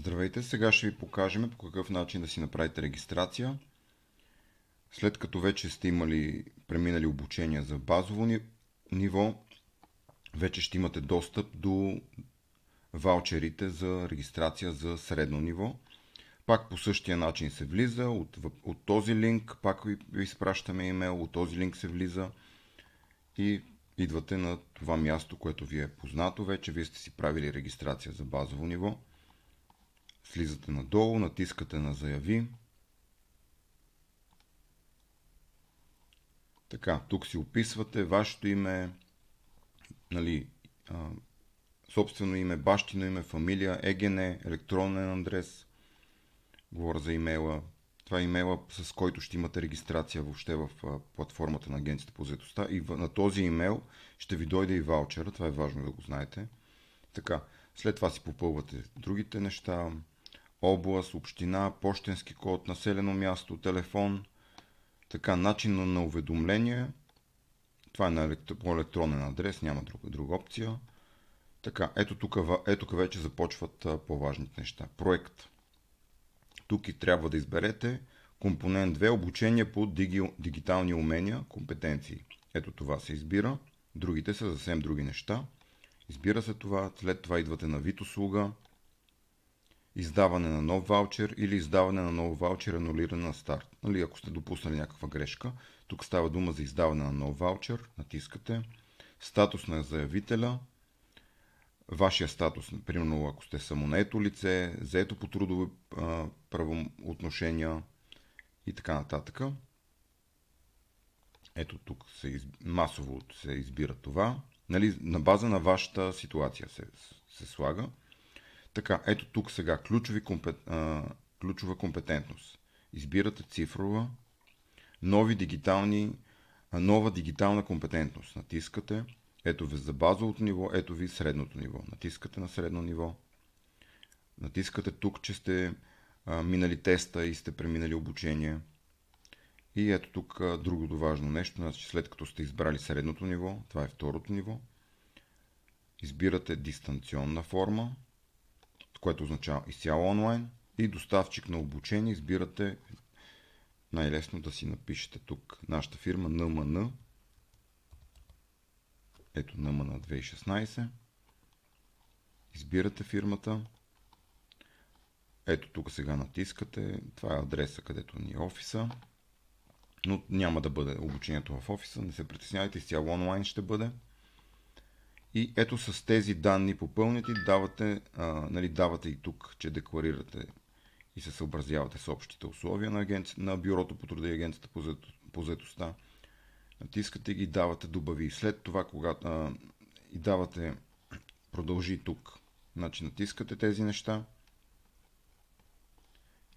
Здравейте, сега ще ви покажем по какъв начин да си направите регистрация. След като вече сте преминали обучение за базово ниво, вече ще имате достъп до ваучерите за регистрация за средно ниво. Пак по същия начин се влиза, от този линк пак ви изпращаме имейл, от този линк се влиза и идвате на това място, което ви е познато вече. Вие сте си правили регистрация за базово ниво. Слизате надолу, натискате на заяви. Така, тук си описвате вашето име, собствено име, бащино име, фамилия, ЕГН, електронен адрес. Говоря за имейла. Това е имейла, с който ще имате регистрация въобще в платформата на Агенцията по заетостта. И на този имейл ще ви дойде и ваучера. Това е важно да го знаете. Така, след това си попълвате другите неща. Област, община, пощенски код, населено място, телефон. Така, начин на уведомление. Това е по електронен адрес, няма друга опция. Така, ето тук вече започват по-важните неща. Проект. Тук и трябва да изберете компонент 2, обучение по дигитални умения, компетенции. Ето това се избира. Другите са съвсем други неща. Избира се това, след това идвате на вид услуга, издаване на нов ваучер или издаване на нов ваучер, анулиране на старт. Ако сте допуснали някаква грешка, тук става дума за издаване на нов ваучер, натискате. Статус на заявителя, вашия статус, примерно ако сте самонаето лице, заето по трудови правоотношения и така нататък. Ето тук масово се избира това. На база на вашата ситуация се слага. Така, ето тук сега ключова компетентност. Избирате цифрова, нова дигитална компетентност. Натискате. Ето ви за базовото ниво, ето ви средното ниво. Натискате на средно ниво. Натискате тук, че сте минали теста и сте преминали обучение. И ето тук другото важно нещо, значи след като сте избрали средното ниво, това е второто ниво, избирате дистанционна форма, което означава изцяло онлайн, и доставчик на обучение. Избирате най-лесно да си напишете тук нашата фирма НМН. Ето НМН 2016. Избирате фирмата. Ето тук сега натискате. Това е адреса, където ни е офиса. Но няма да бъде обучението в офиса. Не се притеснявайте, изцяло онлайн ще бъде. И ето с тези данни попълнити, давате и тук, че декларирате и се съобразявате с общите условия на Бюрото по труда и Агенцията по заетостта. Натискате ги, давате добави. След това, когато и давате продължи тук, значи натискате тези неща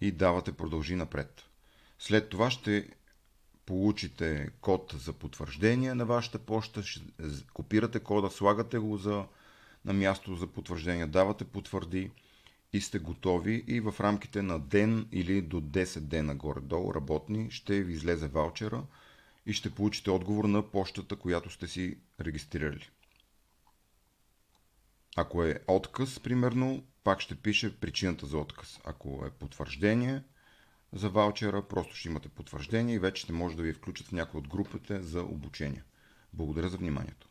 и давате продължи напред. След това ще получите код за потвърждение на вашата поща, копирате кода, слагате го на място за потвърждение, давате потвърди и сте готови, и в рамките на ден или до 10 дена горе-долу работни ще ви излезе ваучера и ще получите отговор на пощата, която сте си регистрирали. Ако е отказ, примерно, пак ще пише причината за отказ. Ако е потвърждение за ваучера, просто ще имате потвърждение и вече ще може да ви включат в някои от групите за обучение. Благодаря за вниманието.